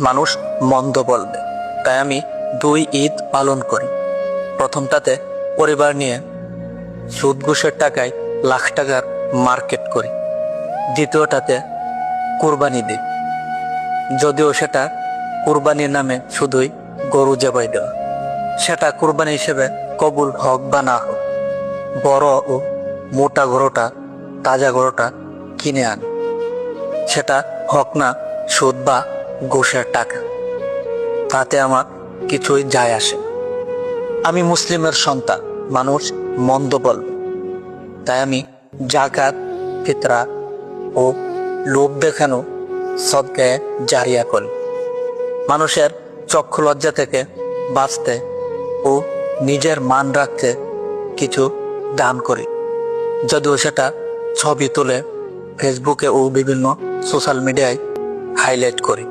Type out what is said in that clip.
মানুষ মন্দ বলবে, তাই আমি 2 ঈদ পালন করি। প্রথমটাতে পরিবার নিয়ে সুদ ঘুষের টাকায় লাখ টাকার মার্কেট করি। দ্বিতীয়টাতে কুরবানি দিই, যদিও সেটা কুরবানির নামে শুধুই গরু জবাই দেওয়া। সেটা কুরবানি হিসেবে কবুল হোক বা না হোক, বড় ও মোটা গরুটা, তাজা গরুটা কিনে আনি, সেটা হোক না সুদ বা ঘুষের টাকা, তাতে আমার কিছুই যায় আসে। আমি মুসলিমের সন্তান, মানুষ মন্দ বলবে, তাই আমি জাকাত, ফিতরা ও লোভ দেখানো সদকায়ে জারিয়া করি। মানুষের চক্ষু লজ্জা থেকে বাঁচতে ও নিজের মান রাখতে কিছু দান করি, যদিও সেটা ছবি তুলে ফেসবুকে ও বিভিন্ন সোশ্যাল মিডিয়ায় হাইলাইট করি।